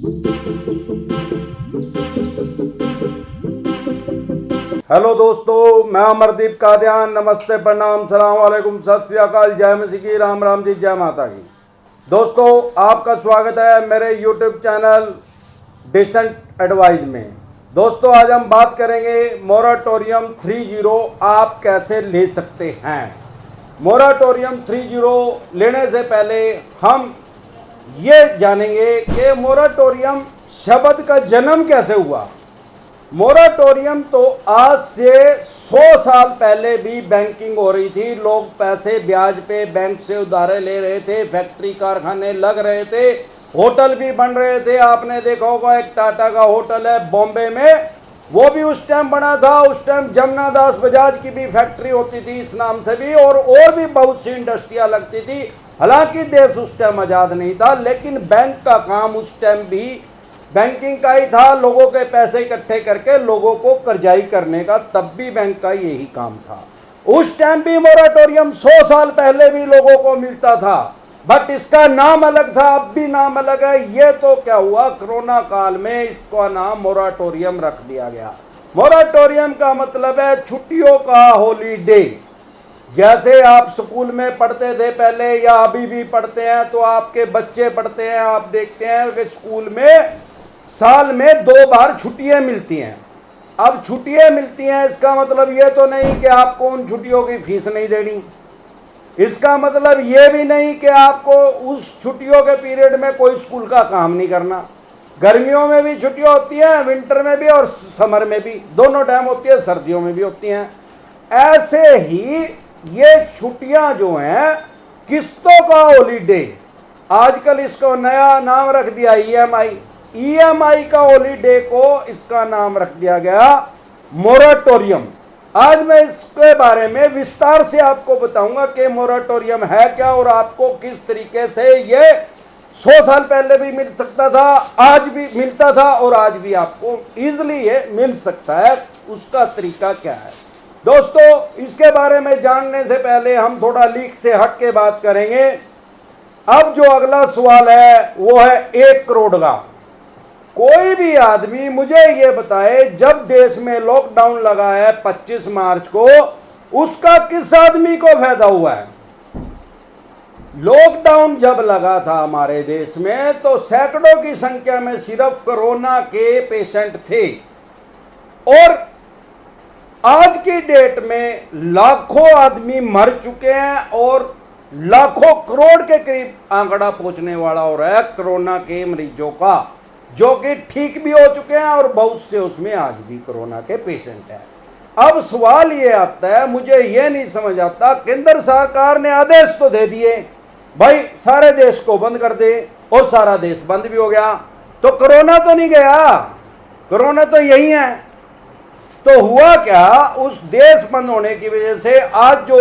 Hello दोस्तों, मैं अमरदीप कादियान। नमस्ते, प्रणाम, सलाम वालेकुम, सत श्री अकाल, जय मसीह की, राम राम जी, जय माता की। दोस्तों, आपका स्वागत है मेरे यूट्यूब चैनल डिसेंट एडवाइज में। दोस्तों, आज हम बात करेंगे मोराटोरियम 30 आप कैसे ले सकते हैं। मोराटोरियम 30 लेने से पहले हम ये जानेंगे कि मोराटोरियम शब्द का जन्म कैसे हुआ। मोराटोरियम तो आज से 100 साल पहले भी बैंकिंग हो रही थी। लोग पैसे ब्याज पे बैंक से उधारे ले रहे थे, फैक्ट्री कारखाने लग रहे थे, होटल भी बन रहे थे। आपने देखा होगा एक टाटा का होटल है बॉम्बे में, वो भी उस टाइम बना था। उस टाइम जमुना दास बजाज की भी फैक्ट्री होती थी इस नाम से भी, और भी बहुत सी इंडस्ट्रियां लगती थी। हालांकि देश उस टाइम आज़ाद नहीं था, लेकिन बैंक का काम उस टाइम भी बैंकिंग का ही था। लोगों के पैसे इकट्ठे करके लोगों को कर्जाई करने का तब भी बैंक का यही काम था। उस टाइम भी मोराटोरियम 100 साल पहले भी लोगों को मिलता था, बट इसका नाम अलग था, अब भी नाम अलग है। ये तो क्या हुआ, कोरोना काल में इसका नाम मोराटोरियम रख दिया गया। मोराटोरियम का मतलब है छुट्टियों का हॉलीडे। जैसे आप स्कूल में पढ़ते थे पहले, या अभी भी पढ़ते हैं, तो आपके बच्चे पढ़ते हैं, आप देखते हैं कि स्कूल में साल में 2 बार छुट्टियां मिलती हैं। अब छुट्टियां मिलती हैं, इसका मतलब ये तो नहीं कि आपको उन छुट्टियों की फीस नहीं देनी। इसका मतलब ये भी नहीं कि आपको उस छुट्टियों के पीरियड में कोई स्कूल का काम नहीं करना। गर्मियों में भी छुट्टियां होती हैं, विंटर में भी और समर में भी, दोनों टाइम होती है, सर्दियों में भी होती हैं। ऐसे ही ये छुट्टियां जो हैं किस्तों का हॉलीडे, आजकल इसको नया नाम रख दिया ईएमआई का हॉलीडे को इसका नाम रख दिया गया मोराटोरियम। आज मैं इसके बारे में विस्तार से आपको बताऊंगा कि मोराटोरियम है क्या और आपको किस तरीके से ये 100 साल पहले भी मिल सकता था, आज भी मिलता था और आज भी आपको इजीली ये मिल सकता है। उसका तरीका क्या है दोस्तों, इसके बारे में जानने से पहले हम थोड़ा लीक से हट के बात करेंगे। अब जो अगला सवाल है वो है 1 करोड़ का। कोई भी आदमी मुझे ये बताए, जब देश में लॉकडाउन लगा है 25 मार्च को, उसका किस आदमी को फायदा हुआ है। लॉकडाउन जब लगा था हमारे देश में तो सैकड़ों की संख्या में सिर्फ कोरोना के पेशेंट थे, और आज की डेट में लाखों आदमी मर चुके हैं और लाखों करोड़ के करीब आंकड़ा पहुंचने वाला हो रहा है कोरोना के मरीजों का, जो कि ठीक भी हो चुके हैं और बहुत से उसमें आज भी कोरोना के पेशेंट हैं। अब सवाल ये आता है, मुझे ये नहीं समझ आता, केंद्र सरकार ने आदेश तो दे दिए भाई सारे देश को बंद कर दे, और सारा देश बंद भी हो गया, तो कोरोना तो नहीं गया, कोरोना तो यही है। तो हुआ क्या, उस देश बंद होने की वजह से आज जो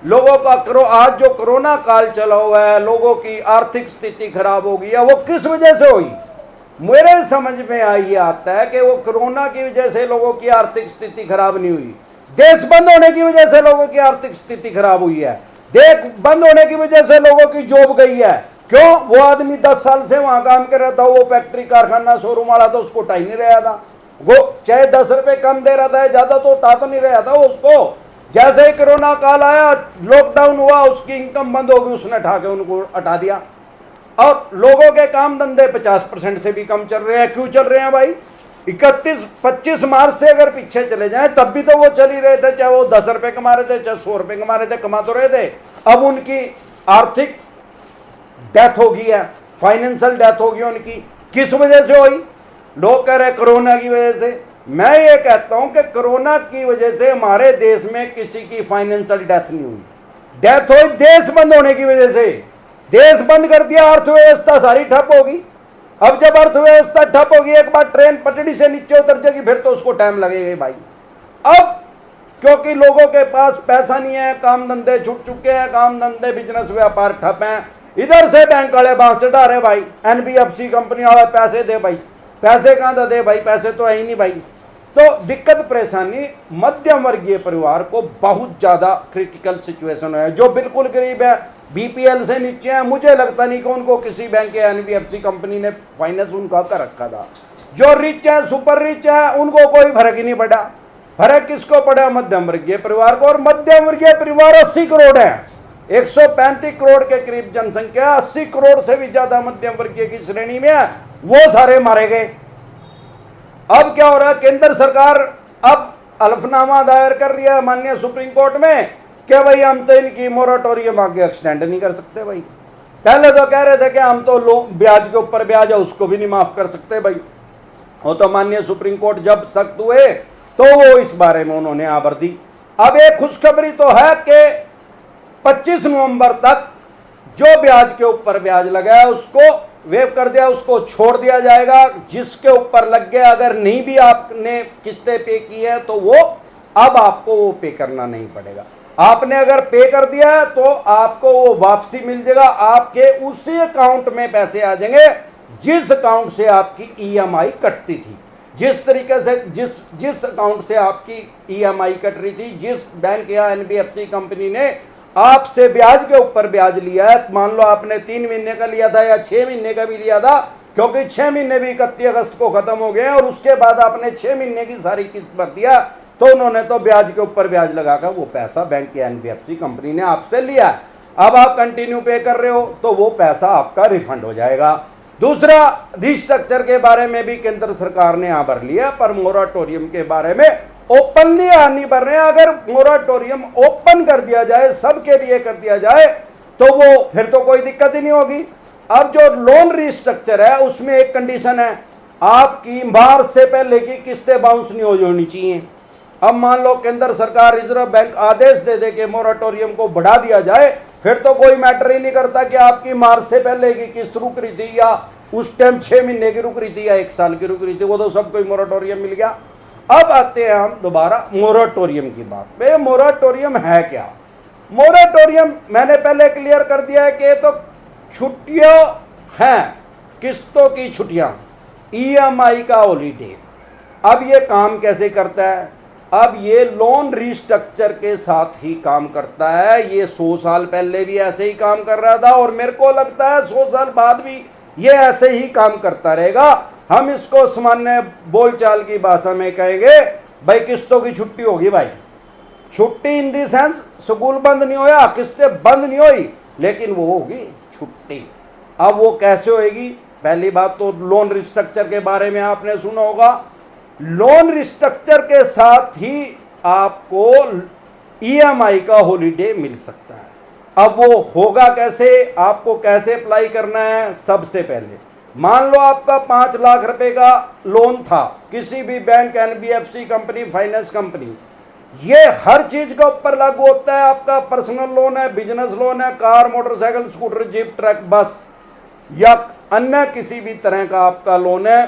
लोगों का आज जो कोरोना काल चला हुआ है, लोगों की आर्थिक स्थिति खराब हो गई है, वो किस वजह से हुई। मेरे समझ में ये आता है कि वो कोरोना की वजह से लोगों की आर्थिक स्थिति खराब नहीं हुई, देश बंद होने की वजह से लोगों की आर्थिक स्थिति खराब हुई है। देश बंद होने की वजह से लोगों की जॉब गई है। क्यों, वो आदमी 10 साल से वहां काम कर रहा था, वो फैक्ट्री कारखाना शोरूम वाला था, उसको उठा ही नहीं रहा था। वो चाहे 10 रुपए कम दे रहा था, ज्यादा तो उठा तो नहीं रहा था वो उसको। जैसे ही कोरोना काल आया, लॉकडाउन हुआ, उसकी इनकम बंद हो गई, उसने उठा के उनको हटा दिया, और लोगों के काम धंधे 50% से भी कम चल रहे हैं। क्यों चल रहे हैं भाई, 25 मार्च से अगर पीछे चले जाएं तब भी तो वो चल ही रहे थे, चाहे वो 10 रुपए कमा रहे थे, चाहे 100 रुपए कमा रहे थे, कमा तो रहे थे। अब उनकी आर्थिक डेथ हो गई है, फाइनेंशियल डेथ हो गई उनकी। किस वजह से हुई, लोग कह रहे कोरोना की वजह से। मैं ये कहता हूं कि कोरोना की वजह से हमारे देश में किसी की फाइनेंशियल डेथ नहीं हुई, डेथ हुई देश बंद होने की वजह से। देश बंद कर दिया, अर्थव्यवस्था सारी ठप होगी। अब जब अर्थव्यवस्था ठप होगी, एक बार ट्रेन पटरी से नीचे उतर जाएगी, फिर तो उसको टाइम लगेगा भाई। अब क्योंकि लोगों के पास पैसा नहीं है, काम धंधे छूट चुके हैं, काम धंधे बिजनेस व्यापार ठप हैं। इधर से बैंक वाले बांस चढ़ा रहे भाई, एनबीएफसी कंपनी वाले पैसे दे भाई, पैसे कहाँ दे भाई, पैसे तो है ही नहीं भाई। तो दिक्कत परेशानी मध्यम वर्गीय परिवार को बहुत ज्यादा क्रिटिकल सिचुएशन है। जो बिल्कुल गरीब है, बीपीएल से नीचे है, मुझे लगता नहीं कि उनको किसी बैंक या एनबीएफसी कंपनी ने फाइनेंस उनका कर रखा था। जो रिच है, सुपर रिच है, उनको कोई फर्क ही नहीं पड़ा। फर्क किसको पड़ा? मध्यम वर्गीय परिवार को। और मध्यम वर्गीय परिवार 80 करोड़ है, 135 करोड़ के करीब जनसंख्या, 80 करोड़ से भी ज्यादा मध्यम वर्गीय की श्रेणी में है, वो सारे मारे गए। अब क्या हो रहा है? केंद्र सरकार अब हलफनामा दायर कर रही है माननीय सुप्रीम कोर्ट में कि भाई हम तो इनकी मोराटोरियम आगे एक्सटेंड नहीं कर सकते। भाई पहले तो कह रहे थे कि हम तो ब्याज के ऊपर ब्याज है उसको भी नहीं माफ कर सकते। भाई वो तो माननीय सुप्रीम कोर्ट जब सख्त हुए तो वो इस बारे में उन्होंने आवर दी। अब एक खुशखबरी तो है कि 25 नवंबर तक जो ब्याज के ऊपर ब्याज लगा है उसको वेव कर दिया, उसको छोड़ दिया जाएगा। जिसके ऊपर लग गया, अगर नहीं भी आपने किस्तें पे की है तो वो अब आपको वो पे करना नहीं पड़ेगा। आपने अगर पे कर दिया है तो आपको वो वापसी मिल जाएगा, आपके उसी अकाउंट में पैसे आ जाएंगे जिस अकाउंट से आपकी ईएमआई कटती थी। जिस तरीके से जिस अकाउंट से आपकी ईएमआई कट रही थी, जिस बैंक या एनबीएफसी कंपनी ने आपसे ब्याज के ऊपर ब्याज लिया है, मान लो आपने 3 महीने का लिया था या 6 महीने का भी लिया था, क्योंकि 6 महीने भी 31 अगस्त को खत्म हो गए और उसके बाद आपने 6 महीने की सारी किस्त भर दिया, तो उन्होंने तो ब्याज के ऊपर ब्याज लगाकर वो पैसा बैंक या एनबीएफसी कंपनी ने आपसे लिया है। अब आप कंटिन्यू पे कर रहे हो तो वो पैसा आपका रिफंड हो जाएगा। दूसरा, रिस्ट्रक्चर के बारे में भी केंद्र सरकार ने यहाँ भर लिया, पर मोराटोरियम के बारे में ओपनली नहीं भर रहे हैं। अगर मोराटोरियम ओपन कर दिया जाए, सबके लिए कर दिया जाए, तो वो फिर तो कोई दिक्कत ही नहीं होगी। अब जो लोन रिस्ट्रक्चर है उसमें एक कंडीशन है, आपकी मार्च से पहले की किस्तें बाउंस नहीं हो जानी चाहिए। अब मान लो केंद्र सरकार, रिजर्व बैंक आदेश दे दे कि मोराटोरियम को बढ़ा दिया जाए, फिर तो कोई मैटर ही नहीं करता कि आपकी मार्च से पहले की किस्त रुक रही थी या उस टाइम 6 महीने की रुक रही थी या 1 साल की रुक रही थी, वो तो सबको ही मोराटोरियम मिल गया। अब आते हैं हम दोबारा मोराटोरियम की बात पे। मोराटोरियम है क्या? मोराटोरियम मैंने पहले क्लियर कर दिया है कि ये तो छुट्टियां हैं, किस्तों की छुट्टियां, ईएमआई का हॉलीडे। अब ये काम कैसे करता है? अब ये लोन रिस्ट्रक्चर के साथ ही काम करता है। ये 100 साल पहले भी ऐसे ही काम कर रहा था और मेरे को लगता है 100 साल बाद भी ये ऐसे ही काम करता रहेगा। हम इसको सामान्य बोलचाल की भाषा में कहेंगे, भाई किस्तों की छुट्टी होगी। भाई छुट्टी इन दी सेंस स्कूल बंद नहीं होया, किस्तें बंद नहीं हुई, लेकिन वो होगी छुट्टी। अब वो कैसे होगी? पहली बात तो लोन रिस्ट्रक्चर के बारे में आपने सुना होगा। लोन रिस्ट्रक्चर के साथ ही आपको ईएमआई का हॉलीडे मिल सकता है। अब वो होगा कैसे, आपको कैसे अप्लाई करना है? सबसे पहले मान लो आपका 5 लाख रुपए का लोन था किसी भी bank, NBFC company, finance company, ये हर चीज के ऊपर लागू होता है। आपका पर्सनल लोन है, बिजनेस लोन है, car, motorcycle, scooter, jeep, truck, बस या अन्य किसी भी तरह का आपका लोन है,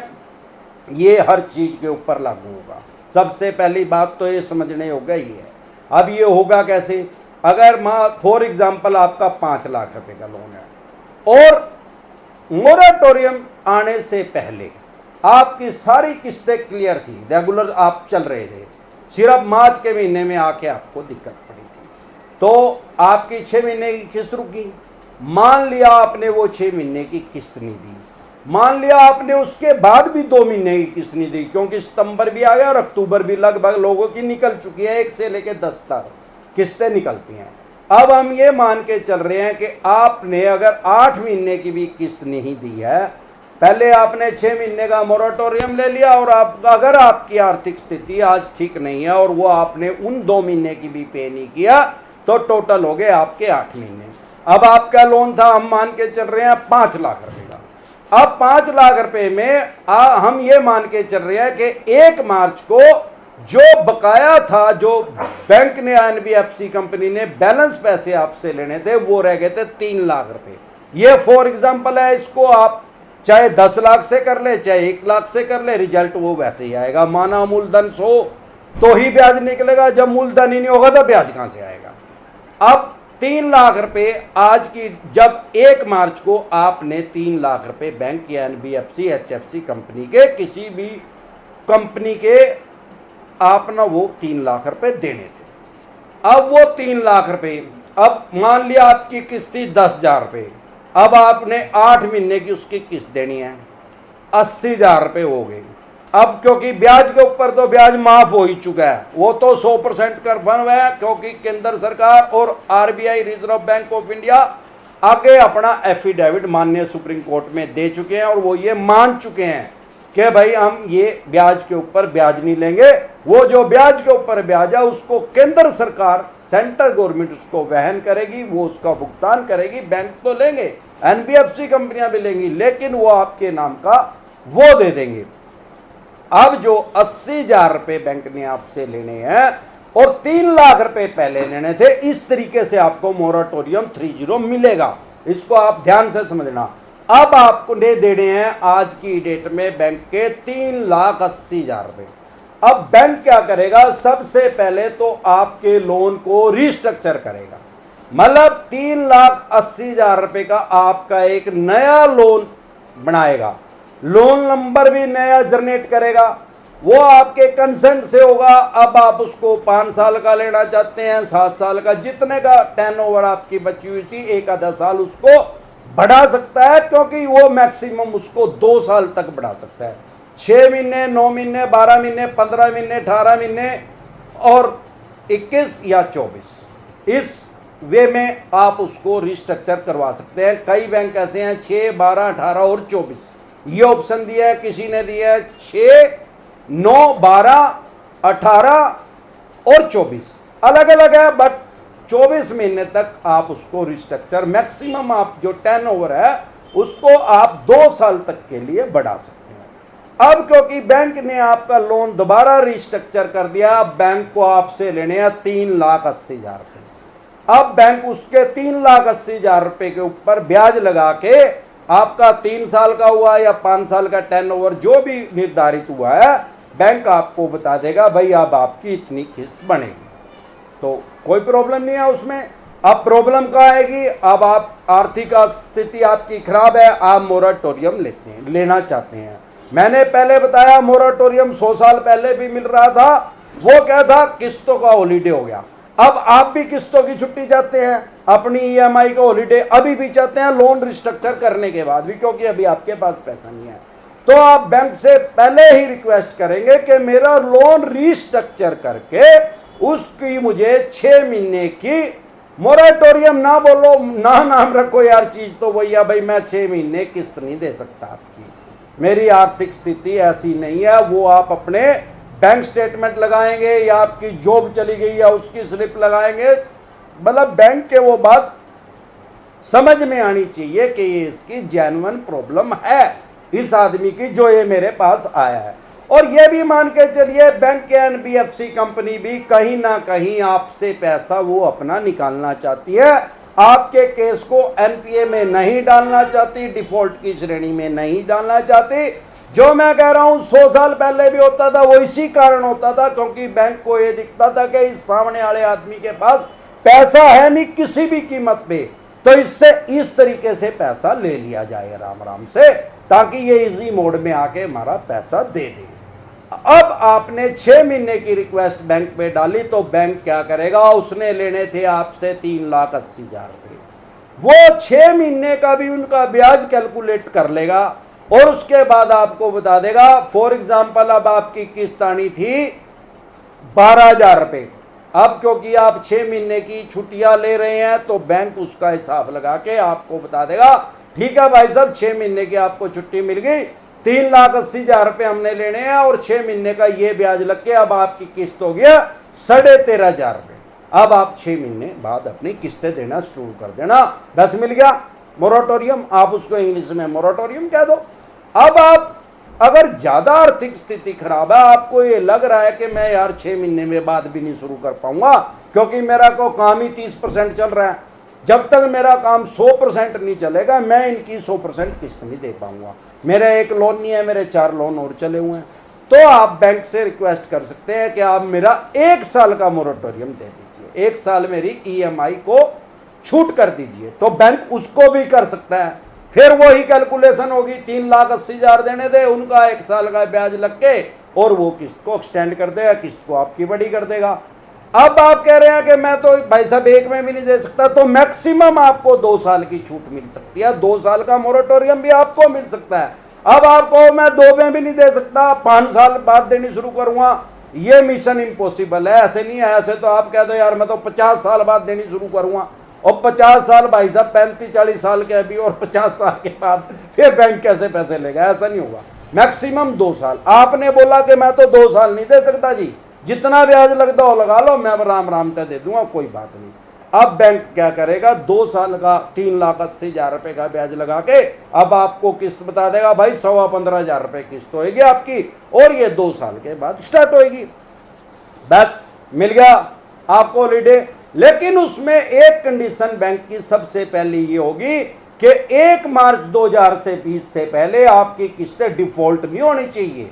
ये हर चीज के ऊपर लागू होगा। सबसे पहली बात तो ये समझने योग्य ही है। अब ये होगा कैसे? अगर फॉर एग्जाम्पल आपका 5 लाख रुपए का लोन है और मोराटोरियम आने से पहले आपकी सारी किस्तें क्लियर थी, रेगुलर आप चल रहे थे, सिर्फ मार्च के महीने में आके आपको दिक्कत पड़ी थी, तो आपकी 6 महीने की किस्त रुकी। मान लिया आपने वो 6 महीने की किस्त नहीं दी, मान लिया आपने उसके बाद भी 2 महीने की किस्त नहीं दी, क्योंकि सितंबर भी आ गया और अक्टूबर भी लगभग लोगों की निकल चुकी है, 1 से लेकर 10 तक किस्तें निकलती हैं। अब हम ये मान के चल रहे हैं कि आपने अगर 8 महीने की भी किस्त नहीं दी है, पहले आपने 6 महीने का मोराटोरियम ले लिया और अगर आपकी आर्थिक स्थिति आज ठीक नहीं है और वो आपने उन 2 महीने की भी पे नहीं किया, तो टोटल हो गए आपके 8 महीने। अब आपका लोन था, हम मान के चल रहे हैं 5 लाख रुपए का। अब 5 लाख रुपए में हम ये मान के चल रहे हैं कि 1 मार्च को जो बकाया था, जो बैंक ने, एनबीएफसी कंपनी ने बैलेंस पैसे आपसे लेने थे, वो रह गए थे 3 लाख रुपए। ये फॉर एग्जांपल है, इसको आप चाहे 10 लाख से कर ले, चाहे 1 लाख से कर ले, रिजल्ट वो वैसे ही आएगा। माना मूलधन 100 तो ही ब्याज निकलेगा, जब मूलधन ही नहीं होगा तो ब्याज कहां से आएगा? अब 3 लाख रुपए आज की, जब 1 मार्च को आपने 3 लाख रुपए बैंक या एनबीएफसी, एचएफसी कंपनी के, किसी भी कंपनी के आप ना वो 3 लाख रुपए देने थे। अब वो 3 लाख रुपए, अब मान लिया आपकी किस्त थी 10,000 रुपये, अब आपने 8 महीने की उसकी किस्त देनी है, 80,000 रुपये हो गए। अब क्योंकि ब्याज के ऊपर तो ब्याज माफ हो ही चुका है, वो तो 100% कन्फर्म है, क्योंकि केंद्र सरकार और RBI reserve bank of India आगे अपना एफिडेविट माननीय सुप्रीम कोर्ट में दे चुके हैं और वो ये मान चुके हैं कि भाई हम ये ब्याज के ऊपर ब्याज नहीं लेंगे। वो जो ब्याज के ऊपर ब्याज है उसको केंद्र सरकार, सेंट्रल गवर्नमेंट उसको वहन करेगी, वो उसका भुगतान करेगी। बैंक तो लेंगे, एनबीएफसी कंपनियां भी लेंगी, लेकिन वो आपके नाम का वो दे देंगे। अब जो 80,000 रुपए बैंक ने आपसे लेने हैं और 3 लाख रुपए पहले लेने थे, इस तरीके से आपको मोराटोरियम 30 मिलेगा। इसको आप ध्यान से समझना। अब आपको देने हैं आज की डेट में बैंक के 3,80,000 रुपए। अब बैंक क्या करेगा, सबसे पहले तो आपके लोन को रिस्ट्रक्चर करेगा, मतलब 3,80,000 रुपए का आपका एक नया लोन बनाएगा, लोन नंबर भी नया जनरेट करेगा, वो आपके कंसेंट से होगा। अब आप उसको 5 साल का लेना चाहते हैं, 7 साल का, जितने का टर्नओवर आपकी बची हुई थी, एक आधा साल उसको बढ़ा सकता है, क्योंकि वो मैक्सिमम उसको 2 साल तक बढ़ा सकता है। 6 महीने, 9 महीने, 12 महीने, 15 महीने, 18 महीने और 21 या 24, इस वे में आप उसको रिस्ट्रक्चर करवा सकते हैं। कई बैंक ऐसे हैं 6, 12, 18 और 24 ये ऑप्शन दिया है, किसी ने दिया है 6, 9, 12, 18 और 24, अलग अलग है, बट 24 महीने तक आप उसको रिस्ट्रक्चर, मैक्सिमम आप जो टर्नओवर है उसको आप 2 साल तक के लिए बढ़ा सकते हैं। अब क्योंकि बैंक ने आपका लोन दोबारा रिस्ट्रक्चर कर दिया, बैंक को आपसे लेने हैं 3,80,000 रुपए। अब बैंक उसके 3,80,000 रुपए के ऊपर ब्याज लगा के आपका 3 साल का हुआ या 5 साल का टर्नओवर जो भी निर्धारित हुआ है, बैंक आपको बता देगा भाई अब आपकी इतनी किस्त बनेगी। तो कोई प्रॉब्लम नहीं है उसमें। अब प्रॉब्लम कहाँ आएगी, अब आप आर्थिक स्थिति आपकी खराब है, आप मोराटोरियम लेना चाहते हैं। मैंने पहले बताया मोराटोरियम 100 साल पहले भी मिल रहा था, वो क्या था, किस्तों का हॉलीडे हो गया। अब आप भी किस्तों की छुट्टी चाहते हैं, अपनी ईएमआई का हॉलीडे अभी भी चाहते हैं, लोन रिस्ट्रक्चर करने के बाद भी, क्योंकि अभी आपके पास पैसा नहीं है। तो आप बैंक से पहले ही रिक्वेस्ट करेंगे कि मेरा लोन रिस्ट्रक्चर करके उसकी मुझे 6 महीने की मोराटोरियम, ना बोलो ना नाम रखो यार, चीज तो वही है भाई, मैं 6 महीने किस्त नहीं दे सकता आपकी, मेरी आर्थिक स्थिति ऐसी नहीं है। वो आप अपने बैंक स्टेटमेंट लगाएंगे या आपकी जॉब चली गई या उसकी स्लिप लगाएंगे, मतलब बैंक के वो बात समझ में आनी चाहिए कि ये इसकी जेन्युइन प्रॉब्लम है इस आदमी की जो ये मेरे पास आया है। और ये भी मान के चलिए बैंक के एनबीएफसी कंपनी भी कहीं ना कहीं आपसे पैसा वो अपना निकालना चाहती है, आपके केस को एनपीए में नहीं डालना चाहती, डिफॉल्ट की श्रेणी में नहीं डालना चाहती। जो मैं कह रहा हूं 100 साल पहले भी होता था, वो इसी कारण होता था क्योंकि बैंक को ये दिखता था कि इस सामने वाले आदमी के पास पैसा है नहीं किसी भी कीमत पे, तो इससे इस तरीके से पैसा ले लिया जाए आराम आराम से, ताकि ये इजी मोड में आके हमारा पैसा दे दे। अब आपने 6 महीने की रिक्वेस्ट बैंक पे डाली, तो बैंक क्या करेगा, उसने लेने थे आपसे 3,80,000 रुपये, वो 6 महीने का भी उनका ब्याज कैलकुलेट कर लेगा और उसके बाद आपको बता देगा। फॉर एग्जाम्पल अब आपकी किस्त आनी थी 12,000 रुपये, अब क्योंकि आप 6 महीने की छुट्टियां ले रहे हैं तो बैंक उसका हिसाब लगा के आपको बता देगा, ठीक है भाई साहब 6 महीने की आपको छुट्टी मिल गई, 3,80,000 रुपये हमने लेने हैं और 6 महीने का ये ब्याज लग के अब आपकी किस्त हो गया 13,500 रुपये। अब आप 6 महीने बाद अपनी किस्तें देना शुरू कर देना, 10 मिल गया मोराटोरियम, आप उसको इंग्लिश में मोराटोरियम कह दो। अब आप अगर ज्यादा आर्थिक स्थिति खराब है, आपको ये लग रहा है कि मैं यार 6 महीने में बाद भी नहीं शुरू कर पाऊंगा क्योंकि मेरा को काम ही 30% चल रहा है, जब तक मेरा काम 100% नहीं चलेगा मैं इनकी 100% किस्त नहीं दे पाऊंगा, मेरा एक लोन नहीं है, मेरे 4 लोन और चले हुए हैं, तो आप बैंक से रिक्वेस्ट कर सकते हैं कि आप मेरा 1 साल का मोराटोरियम दे दीजिए, 1 साल मेरी ईएमआई को छूट कर दीजिए। तो बैंक उसको भी कर सकता है, फिर वही कैलकुलेशन होगी, 3,80,000 देने दे, उनका 1 साल का ब्याज लग के और वो किस्त को एक्सटेंड कर देगा, किस्त को आपकी बड़ी कर देगा। अब आप कह रहे हैं कि मैं तो भाई साहब एक में भी नहीं दे सकता, तो मैक्सिमम आपको 2 साल की छूट मिल सकती है, 2 साल का मोरेटोरियम भी आपको मिल सकता है। अब आपको मैं 2 में भी नहीं दे सकता, 5 साल बाद देनी शुरू करूंगा, ये मिशन इम्पॉसिबल है। ऐसे नहीं है, ऐसे तो आप कह दो यार मैं तो 50 साल बाद देनी शुरू करूंगा, और 50 साल भाई साहब 35-40 साल के अभी, और 50 साल के बाद फिर बैंक कैसे पैसे लेगा? ऐसा नहीं होगा। मैक्सिमम 2 साल। आपने बोला कि मैं तो 2 साल नहीं दे सकता जी, जितना ब्याज लगता हो लगा लो, मैं राम राम ते दे दूंगा, कोई बात नहीं। अब बैंक क्या करेगा, 2 साल का 3,80,000 रुपए का ब्याज लगा के अब आपको किस्त बता देगा भाई 15,500 रुपए किस्त होगी आपकी, और ये 2 साल के बाद स्टार्ट होगी। बस मिल गया आपको हॉलीडे। लेकिन उसमें एक कंडीशन बैंक की सबसे पहले ये होगी कि 1 मार्च 2020 से पहले आपकी किस्तें डिफॉल्ट नहीं होनी चाहिए,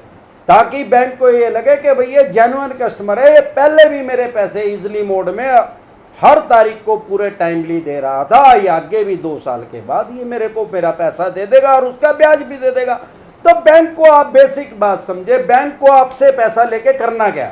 ताकि बैंक को ये लगे कि भाई ये जेन्युइन कस्टमर है, ये पहले भी मेरे पैसे इजली मोड में हर तारीख को पूरे टाइमली दे रहा था, ये आगे भी 2 साल के बाद ये मेरे को मेरा पैसा दे देगा और उसका ब्याज भी दे देगा। तो बैंक को आप बेसिक बात समझे, बैंक को आपसे पैसा लेके करना क्या,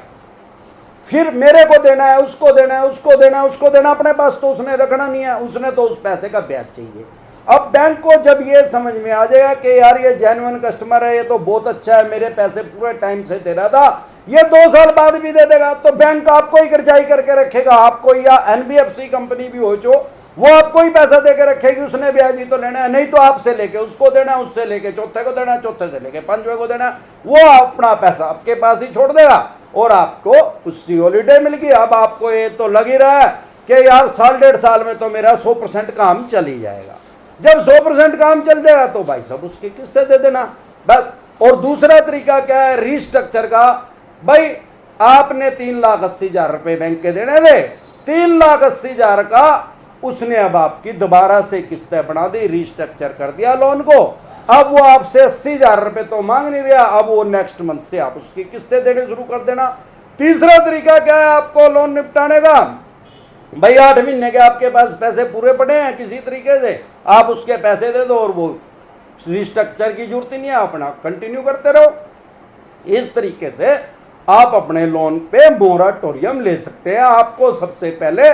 फिर मेरे को देना है, उसको देना है, उसको देना है, उसको देना, अपने पास तो उसने रखना नहीं है, उसने तो उस पैसे का ब्याज चाहिए। अब बैंक को जब ये समझ में आ जाएगा कि यार ये जेन्युइन कस्टमर है, ये तो बहुत अच्छा है, मेरे पैसे पूरे टाइम से दे रहा था, ये 2 साल बाद भी दे देगा, तो बैंक आपको ही करजाई करके रखेगा, आपको, या एनबीएफसी कंपनी भी हो जो, वो आपको ही पैसा देकर रखेगी, उसने ब्याज ही तो लेना है, नहीं तो आपसे लेके उसको देना, उससे लेके चौथे को देना, चौथे से लेके 5वें को देना, वो अपना पैसा आपके पास ही छोड़ देगा और आपको उसकी हॉलीडे मिल गई। अब आपको ये तो लग ही रहा है कि यार 1.5 साल में तो मेरा 100% काम चल ही जाएगा। जब 100% काम चल जाएगा तो भाई सब उसकी किस्तें दे देना बस। और दूसरा तरीका क्या है रीस्ट्रक्चर का, भाई आपने 3,80,000 रुपए बैंक के देने थे, 3,80,000 का उसने अब आपकी दोबारा से किस्तें बना दी, रीस्ट्रक्चर कर दिया लोन को, अब वो आपसे 80,000 रुपए तो मांग नहीं रहा, अब वो नेक्स्ट मंथ से आप उसकी किस्तें देने शुरू कर देना। तीसरा तरीका क्या है आपको लोन निपटाने का, भाई 8 महीने के आपके पास पैसे पूरे पड़े हैं, किसी तरीके से आप उसके पैसे दे दो और वो रिस्ट्रक्चर की जरूरत ही नहीं है, अपना कंटिन्यू करते रहो। इस तरीके से आप अपने लोन पे मोराटोरियम ले सकते हैं। आपको सबसे पहले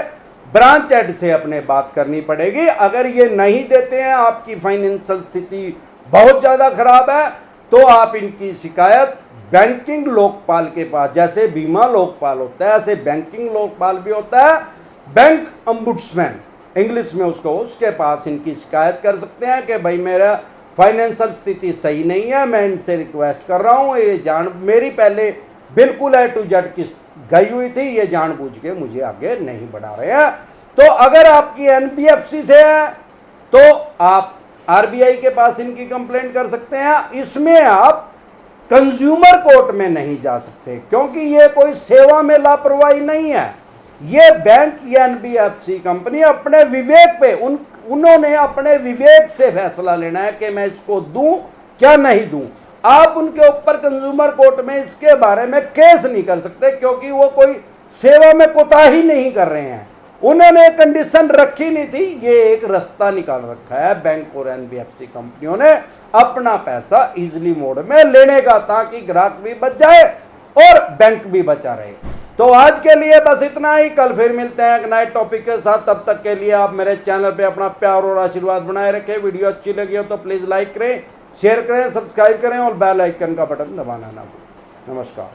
ब्रांच हेड से अपने बात करनी पड़ेगी, अगर ये नहीं देते हैं, आपकी फाइनेंशियल स्थिति बहुत ज्यादा खराब है, तो आप इनकी शिकायत बैंकिंग लोकपाल के पास, जैसे बीमा लोकपाल होता है ऐसे बैंकिंग लोकपाल भी होता है, बैंक अम्बुड्समैन इंग्लिश में उसको, उसके पास इनकी शिकायत कर सकते हैं कि भाई मेरा फाइनेंशियल स्थिति सही नहीं है, मैं इनसे रिक्वेस्ट कर रहा हूँ, ये जान मेरी पहले बिल्कुल A to Z किस्त गई हुई थी, ये जानबूझ के मुझे आगे नहीं बढ़ा रहे हैं। तो अगर आपकी एनबीएफसी से है तो आप आरबीआई के पास इनकी कंप्लेंट कर सकते हैं। इसमें आप कंज्यूमर कोर्ट में नहीं जा सकते, क्योंकि ये कोई सेवा में लापरवाही नहीं है, ये बैंक या एनबीएफसी कंपनी अपने विवेक पे उन्होंने अपने विवेक से फैसला लेना है कि मैं इसको दूं क्या नहीं दूं। आप उनके ऊपर कंज्यूमर कोर्ट में इसके बारे में केस नहीं कर सकते, क्योंकि वो कोई सेवा में कोताही नहीं कर रहे हैं, उन्होंने कंडीशन रखी नहीं थी, ये एक रास्ता निकाल रखा है बैंक और एनबीएफसी कंपनियों ने अपना पैसा इजीली मोड में लेने का, ताकि ग्राहक भी बच जाए और बैंक भी बचा रहे। तो आज के लिए बस इतना ही, कल फिर मिलते हैं एक नए टॉपिक के साथ। तब तक के लिए आप मेरे चैनल पे अपना प्यार और आशीर्वाद बनाए रखें। वीडियो अच्छी लगी हो तो प्लीज लाइक करें, शेयर करें, सब्सक्राइब करें और बेल आइकन का बटन दबाना ना भूलें। नमस्कार।